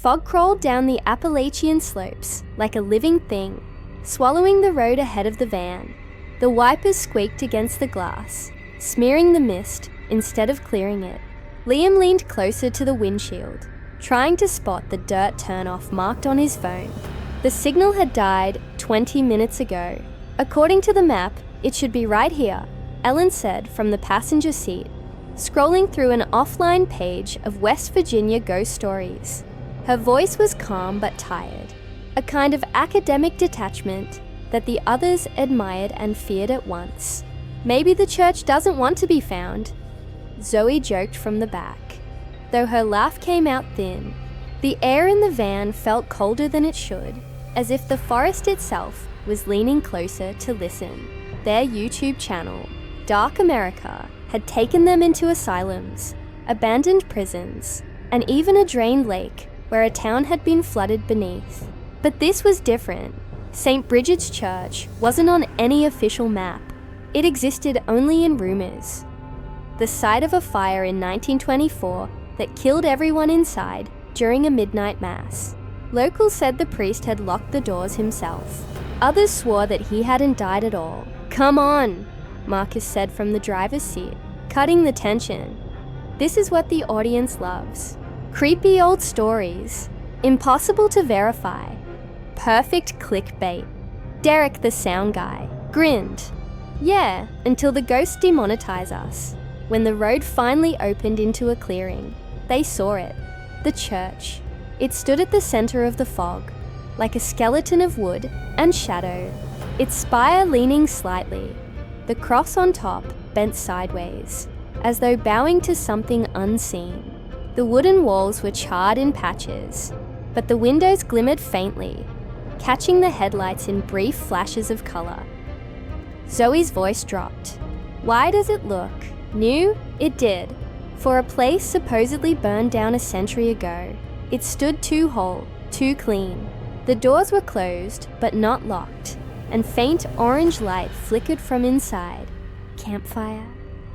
Fog crawled down the Appalachian slopes like a living thing, swallowing the road ahead of the van. The wipers squeaked against the glass, smearing the mist instead of clearing it. Liam leaned closer to the windshield, trying to spot the dirt turnoff marked on his phone. The signal had died 20 minutes ago. According to the map, it should be right here, Ellen said from the passenger seat, scrolling through an offline page of West Virginia ghost stories. Her voice was calm but tired, a kind of academic detachment that the others admired and feared at once. Maybe the church doesn't want to be found, Zoe joked from the back. Though her laugh came out thin, the air in the van felt colder than it should, as if the forest itself was leaning closer to listen. Their YouTube channel, Dark America, had taken them into asylums, abandoned prisons, and even a drained lake where a town had been flooded beneath. But this was different. St. Bridget's Church wasn't on any official map. It existed only in rumors. The site of a fire in 1924 that killed everyone inside during a midnight mass. Locals said the priest had locked the doors himself. Others swore that he hadn't died at all. "Come on," Marcus said from the driver's seat, cutting the tension. This is what the audience loves. Creepy old stories, impossible to verify. Perfect clickbait. Derek, the sound guy, grinned. Yeah, until the ghosts demonetize us. When the road finally opened into a clearing, they saw it. The church. It stood at the center of the fog, like a skeleton of wood and shadow, its spire leaning slightly, the cross on top bent sideways, as though bowing to something unseen. The wooden walls were charred in patches, but the windows glimmered faintly, catching the headlights in brief flashes of color. Zoe's voice dropped. Why does it look new? It did. For a place supposedly burned down a century ago, it stood too whole, too clean. The doors were closed, but not locked, and faint orange light flickered from inside. Campfire,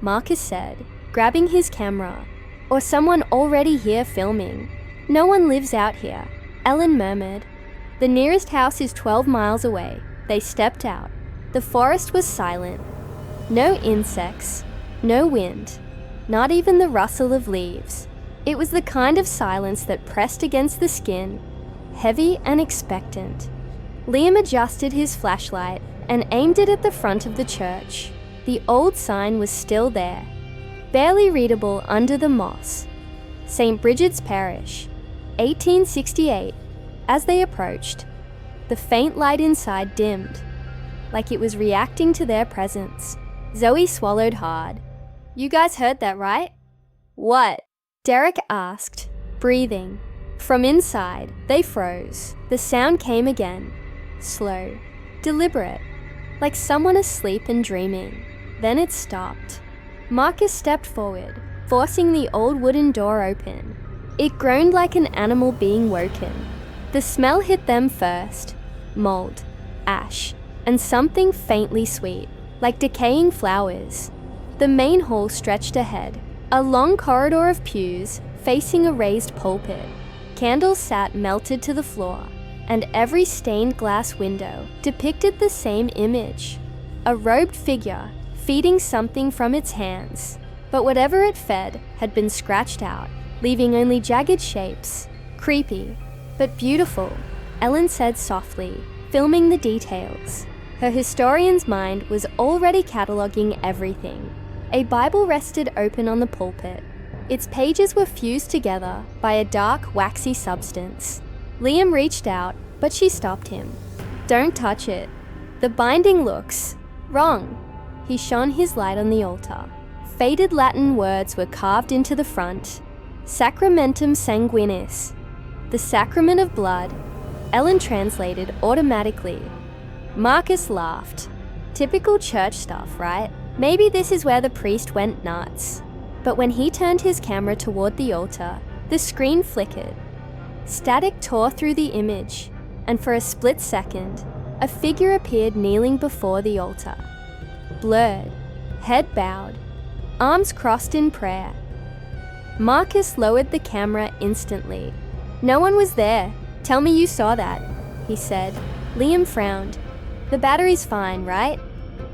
Marcus said, grabbing his camera. Or someone already here filming. No one lives out here, Ellen murmured. The nearest house is 12 miles away. They stepped out. The forest was silent. No insects, no wind, not even the rustle of leaves. It was the kind of silence that pressed against the skin, heavy and expectant. Liam adjusted his flashlight and aimed it at the front of the church. The old sign was still there, barely readable under the moss. St. Bridget's Parish, 1868. As they approached, the faint light inside dimmed, like it was reacting to their presence. Zoe swallowed hard. You guys heard that, right? What? Derek asked, breathing. From inside, they froze. The sound came again, slow, deliberate, like someone asleep and dreaming. Then it stopped. Marcus stepped forward, forcing the old wooden door open. It groaned like an animal being woken. The smell hit them first. Mold, ash, and something faintly sweet, like decaying flowers. The main hall stretched ahead, a long corridor of pews facing a raised pulpit. Candles sat melted to the floor, and every stained glass window depicted the same image. A robed figure feeding something from its hands, but whatever it fed had been scratched out, leaving only jagged shapes. Creepy, but beautiful, Ellen said softly, filming the details. Her historian's mind was already cataloguing everything. A Bible rested open on the pulpit. Its pages were fused together by a dark, waxy substance. Liam reached out, but she stopped him. Don't touch it. The binding looks wrong. He shone his light on the altar. Faded Latin words were carved into the front. Sacramentum sanguinis, the sacrament of blood. Ellen translated automatically. Marcus laughed. Typical church stuff, right? Maybe this is where the priest went nuts. But when he turned his camera toward the altar, the screen flickered. Static tore through the image, and for a split second, a figure appeared kneeling before the altar. Blurred, head bowed, arms crossed in prayer. Marcus lowered the camera instantly. No one was there. Tell me you saw that, he said. Liam frowned. The battery's fine, right?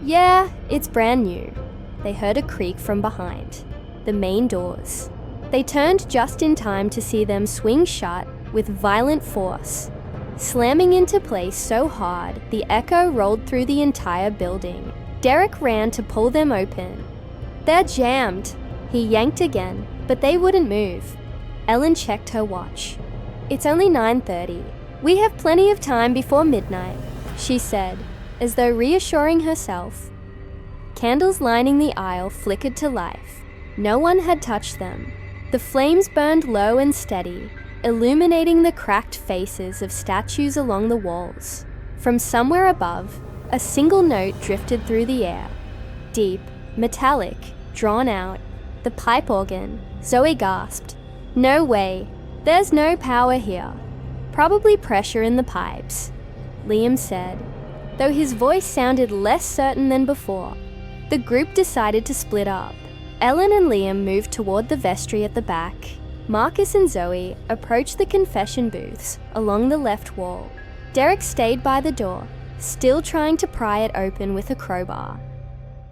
Yeah, it's brand new. They heard a creak from behind. The main doors. They turned just in time to see them swing shut with violent force, slamming into place so hard the echo rolled through the entire building. Derek ran to pull them open. They're jammed. He yanked again, but they wouldn't move. Ellen checked her watch. It's only 9:30. We have plenty of time before midnight, she said, as though reassuring herself. Candles lining the aisle flickered to life. No one had touched them. The flames burned low and steady, illuminating the cracked faces of statues along the walls. From somewhere above, a single note drifted through the air. Deep, metallic, drawn out. The pipe organ. Zoe gasped. No way. There's no power here. Probably pressure in the pipes, Liam said, though his voice sounded less certain than before. The group decided to split up. Ellen and Liam moved toward the vestry at the back. Marcus and Zoe approached the confession booths along the left wall. Derek stayed by the door, still trying to pry it open with a crowbar.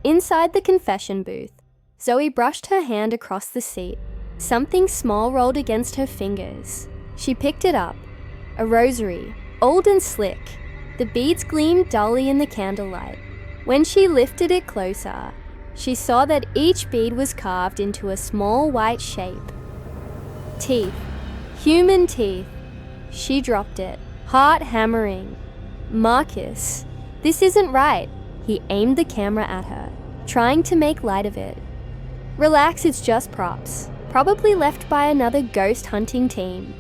Inside the confession booth, Zoe brushed her hand across the seat. Something small rolled against her fingers. She picked it up. A rosary, old and slick. The beads gleamed dully in the candlelight. When she lifted it closer, she saw that each bead was carved into a small white shape. Teeth. Human teeth. She dropped it, heart hammering. Marcus, this isn't right. He aimed the camera at her, trying to make light of it. Relax, it's just props. Probably left by another ghost hunting team.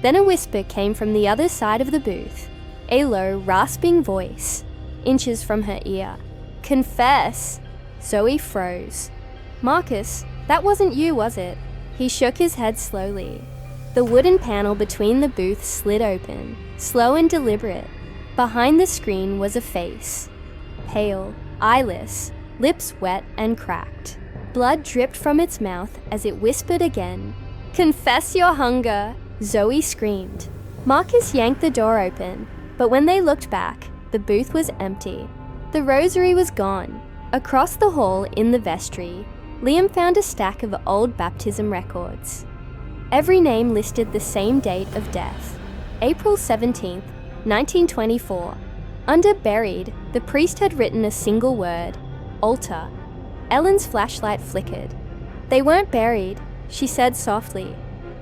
Then a whisper came from the other side of the booth. A low, rasping voice, inches from her ear. Confess! Zoe froze. Marcus, that wasn't you, was it? He shook his head slowly. The wooden panel between the booths slid open, slow and deliberate. Behind the screen was a face. Pale, eyeless, lips wet and cracked. Blood dripped from its mouth as it whispered again. Confess your hunger! Zoe screamed. Marcus yanked the door open, but when they looked back, the booth was empty. The rosary was gone. Across the hall in the vestry, Liam found a stack of old baptism records. Every name listed the same date of death, April 17th, 1924. Under buried, the priest had written a single word, altar. Ellen's flashlight flickered. They weren't buried, she said softly.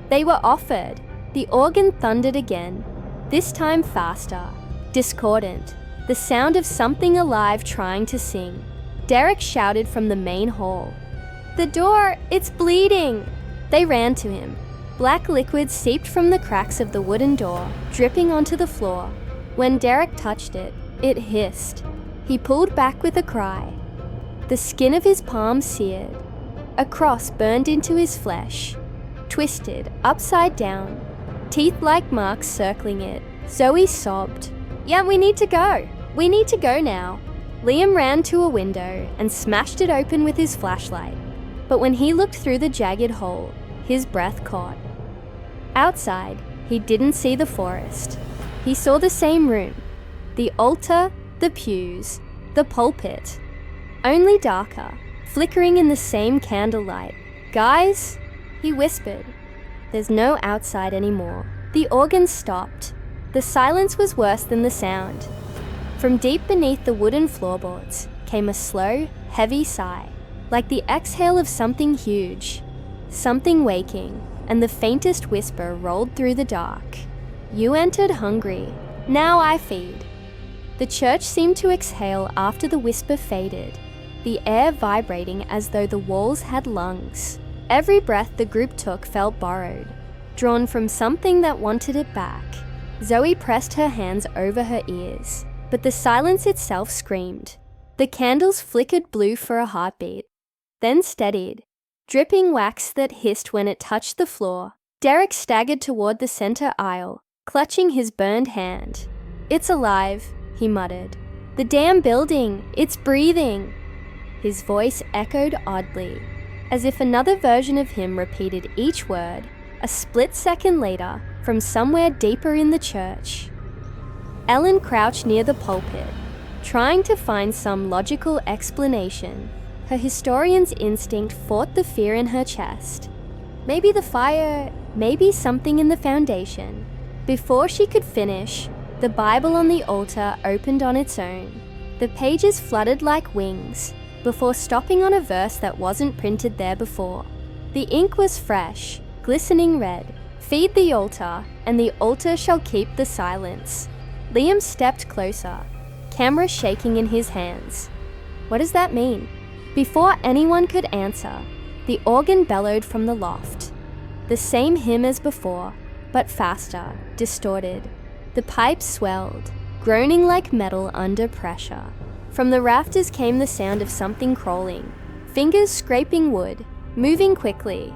They were offered. The organ thundered again, this time faster, discordant, the sound of something alive trying to sing. Derek shouted from the main hall. The door, it's bleeding! They ran to him. Black liquid seeped from the cracks of the wooden door, dripping onto the floor. When Derek touched it, it hissed. He pulled back with a cry. The skin of his palm seared. A cross burned into his flesh, twisted, upside down, teeth-like marks circling it. Zoe sobbed. Yeah, we need to go. We need to go now. Liam ran to a window and smashed it open with his flashlight. But when he looked through the jagged hole, his breath caught. Outside, he didn't see the forest. He saw the same room. The altar, the pews, the pulpit. Only darker, flickering in the same candlelight. Guys, he whispered. There's no outside anymore. The organ stopped. The silence was worse than the sound. From deep beneath the wooden floorboards came a slow, heavy sigh, like the exhale of something huge, something waking, and the faintest whisper rolled through the dark. You entered hungry. Now I feed. The church seemed to exhale after the whisper faded, the air vibrating as though the walls had lungs. Every breath the group took felt borrowed, drawn from something that wanted it back. Zoe pressed her hands over her ears, but the silence itself screamed. The candles flickered blue for a heartbeat, then steadied, dripping wax that hissed when it touched the floor. Derek staggered toward the center aisle, clutching his burned hand. It's alive, he muttered. The damn building, it's breathing. His voice echoed oddly, as if another version of him repeated each word, a split second later, from somewhere deeper in the church. Ellen crouched near the pulpit, trying to find some logical explanation. Her historian's instinct fought the fear in her chest. Maybe the fire, maybe something in the foundation. Before she could finish, the Bible on the altar opened on its own. The pages fluttered like wings, before stopping on a verse that wasn't printed there before. The ink was fresh, glistening red. Feed the altar, and the altar shall keep the silence. Liam stepped closer, camera shaking in his hands. What does that mean? Before anyone could answer, the organ bellowed from the loft. The same hymn as before, but faster, distorted. The pipes swelled, groaning like metal under pressure. From the rafters came the sound of something crawling, fingers scraping wood, moving quickly.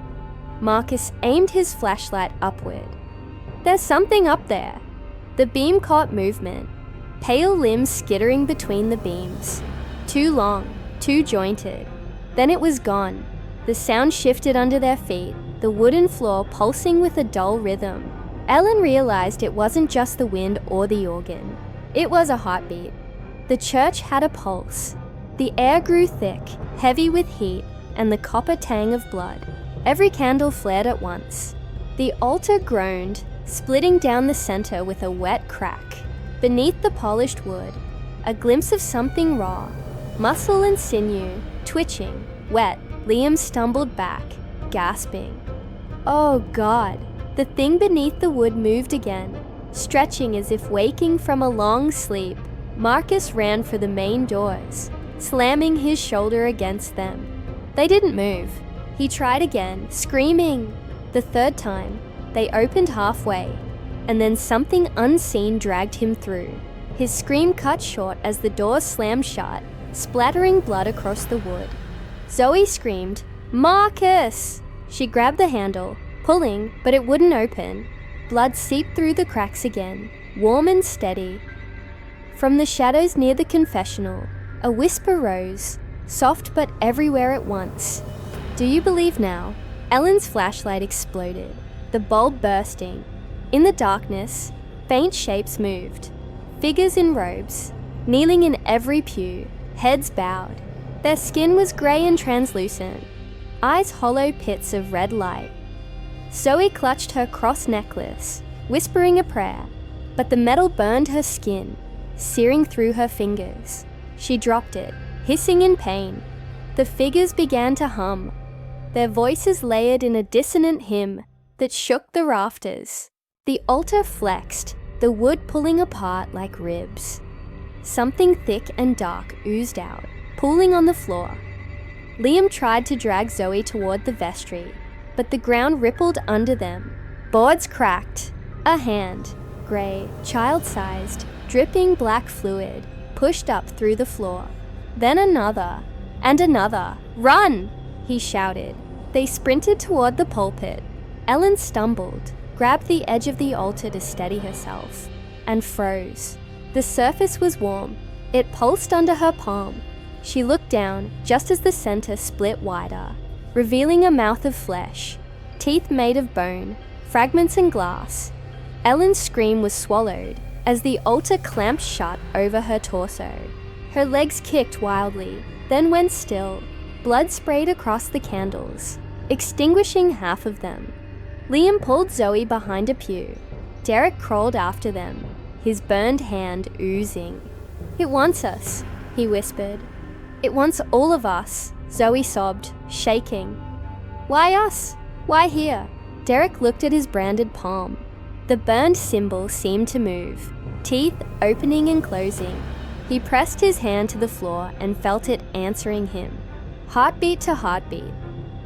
Marcus aimed his flashlight upward. There's something up there. The beam caught movement, pale limbs skittering between the beams. Too long, too jointed. Then it was gone. The sound shifted under their feet, the wooden floor pulsing with a dull rhythm. Ellen realized it wasn't just the wind or the organ. It was a heartbeat. The church had a pulse. The air grew thick, heavy with heat, and the copper tang of blood. Every candle flared at once. The altar groaned, splitting down the center with a wet crack. Beneath the polished wood, a glimpse of something raw, muscle and sinew, twitching, wet. Liam stumbled back, gasping. Oh God! The thing beneath the wood moved again, stretching as if waking from a long sleep. Marcus ran for the main doors, slamming his shoulder against them. They didn't move. He tried again, screaming. The third time, they opened halfway, and then something unseen dragged him through. His scream cut short as the door slammed shut, splattering blood across the wood. Zoe screamed, "Marcus!" She grabbed the handle, pulling, but it wouldn't open. Blood seeped through the cracks again, warm and steady. From the shadows near the confessional, a whisper rose, soft but everywhere at once. Do you believe now? Ellen's flashlight exploded, the bulb bursting. In the darkness, faint shapes moved. Figures in robes, kneeling in every pew, heads bowed. Their skin was grey and translucent, eyes hollow pits of red light. Zoe clutched her cross necklace, whispering a prayer, but the metal burned her skin, searing through her fingers. She dropped it, hissing in pain. The figures began to hum, their voices layered in a dissonant hymn that shook the rafters. The altar flexed, the wood pulling apart like ribs. Something thick and dark oozed out, pooling on the floor. Liam tried to drag Zoe toward the vestry, but the ground rippled under them. Boards cracked. A hand, grey, child-sized, dripping black fluid, pushed up through the floor. Then another, and another. "Run!" he shouted. They sprinted toward the pulpit. Ellen stumbled, grabbed the edge of the altar to steady herself, and froze. The surface was warm. It pulsed under her palm. She looked down just as the center split wider, revealing a mouth of flesh, teeth made of bone, fragments and glass. Ellen's scream was swallowed as the altar clamped shut over her torso. Her legs kicked wildly, then went still. Blood sprayed across the candles, extinguishing half of them. Liam pulled Zoe behind a pew. Derek crawled after them, his burned hand oozing. "It wants us," he whispered. "It wants all of us," Zoe sobbed, shaking. "Why us? Why here?" Derek looked at his branded palm. The burned symbol seemed to move, teeth opening and closing. He pressed his hand to the floor and felt it answering him, heartbeat to heartbeat.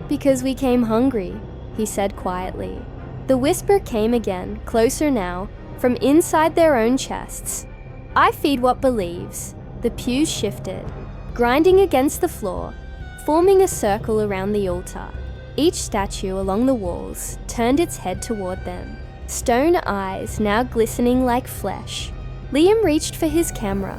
"Because we came hungry," he said quietly. The whisper came again, closer now, from inside their own chests. "I feed what believes." The pews shifted, grinding against the floor, forming a circle around the altar. Each statue along the walls turned its head toward them, stone eyes now glistening like flesh. Liam reached for his camera,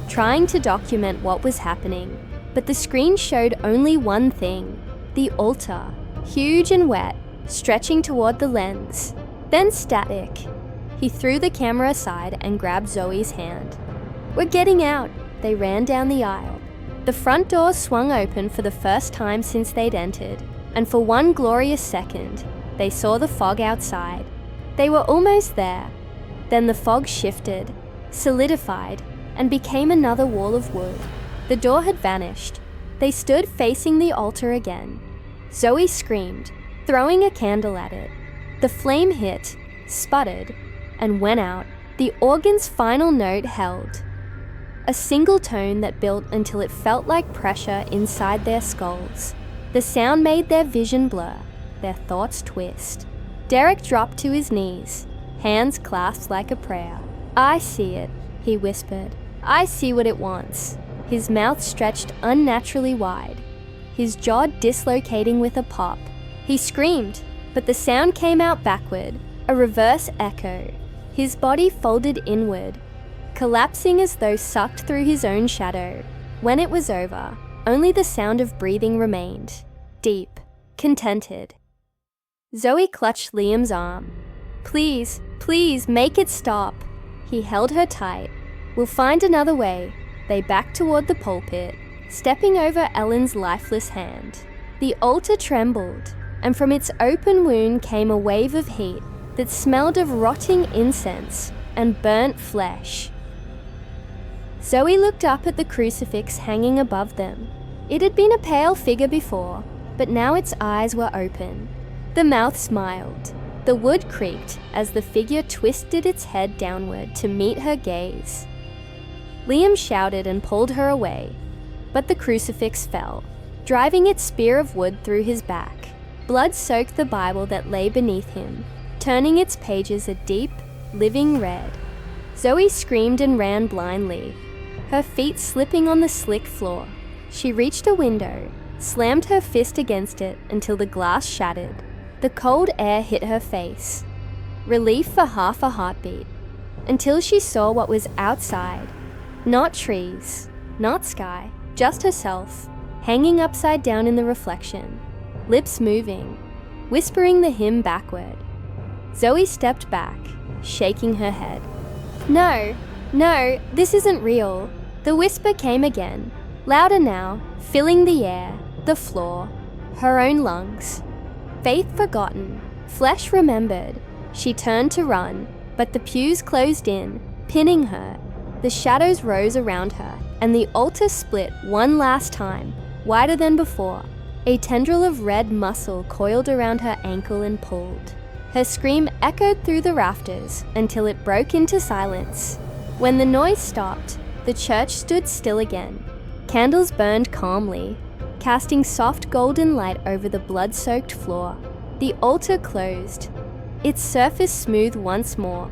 trying to document what was happening, but the screen showed only one thing: the altar, huge and wet, stretching toward the lens. Then static. He threw the camera aside and grabbed Zoe's hand. "We're getting out." They ran down the aisle. The front doors swung open for the first time since they'd entered, and for one glorious second, they saw the fog outside. They were almost there. Then the fog shifted, solidified, and became another wall of wood. The door had vanished. They stood facing the altar again. Zoe screamed, throwing a candle at it. The flame hit, sputtered, and went out. The organ's final note held. A single tone that built until it felt like pressure inside their skulls. The sound made their vision blur, their thoughts twist. Derek dropped to his knees, hands clasped like a prayer. "I see it," he whispered. "I see what it wants." His mouth stretched unnaturally wide, his jaw dislocating with a pop. He screamed, but the sound came out backward, a reverse echo. His body folded inward, collapsing as though sucked through his own shadow. When it was over, only the sound of breathing remained, deep, contented. Zoe clutched Liam's arm. "Please, please, make it stop." He held her tight. "We'll find another way." They backed toward the pulpit, stepping over Ellen's lifeless hand. The altar trembled, and from its open wound came a wave of heat that smelled of rotting incense and burnt flesh. Zoe looked up at the crucifix hanging above them. It had been a pale figure before, but now its eyes were open. The mouth smiled. The wood creaked as the figure twisted its head downward to meet her gaze. Liam shouted and pulled her away, but the crucifix fell, driving its spear of wood through his back. Blood soaked the Bible that lay beneath him, turning its pages a deep, living red. Zoe screamed and ran blindly, her feet slipping on the slick floor. She reached a window, slammed her fist against it until the glass shattered. The cold air hit her face. Relief for half a heartbeat, until she saw what was outside. Not trees, not sky, just herself, hanging upside down in the reflection, lips moving, whispering the hymn backward. Zoe stepped back, shaking her head. "No, no, this isn't real." The whisper came again, louder now, filling the air, the floor, her own lungs. Faith forgotten, flesh remembered. She turned to run, but the pews closed in, pinning her. The shadows rose around her, and the altar split one last time, wider than before. A tendril of red muscle coiled around her ankle and pulled. Her scream echoed through the rafters until it broke into silence. When the noise stopped, the church stood still again. Candles burned calmly, casting soft golden light over the blood-soaked floor. The altar closed, its surface smooth once more.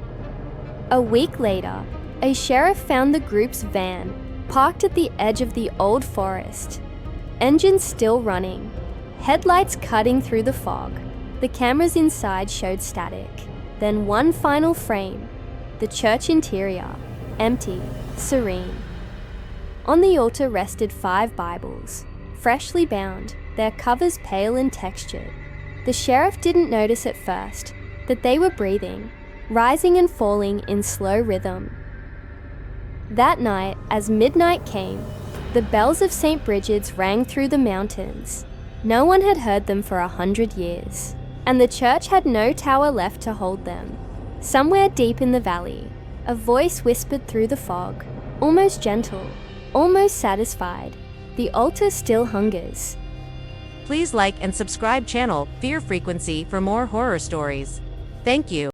A week later, a sheriff found the group's van, parked at the edge of the old forest. Engines still running, headlights cutting through the fog. The cameras inside showed static. Then one final frame, the church interior, empty, serene. On the altar rested 5 Bibles, freshly bound, their covers pale and textured. The sheriff didn't notice at first that they were breathing, rising and falling in slow rhythm. That night, as midnight came, the bells of St. Bridget's rang through the mountains. No one had heard them for 100 years, and the church had no tower left to hold them. Somewhere deep in the valley, a voice whispered through the fog, almost gentle, almost satisfied. The altar still hungers. Please like and subscribe channel Fear Frequency for more horror stories. Thank you.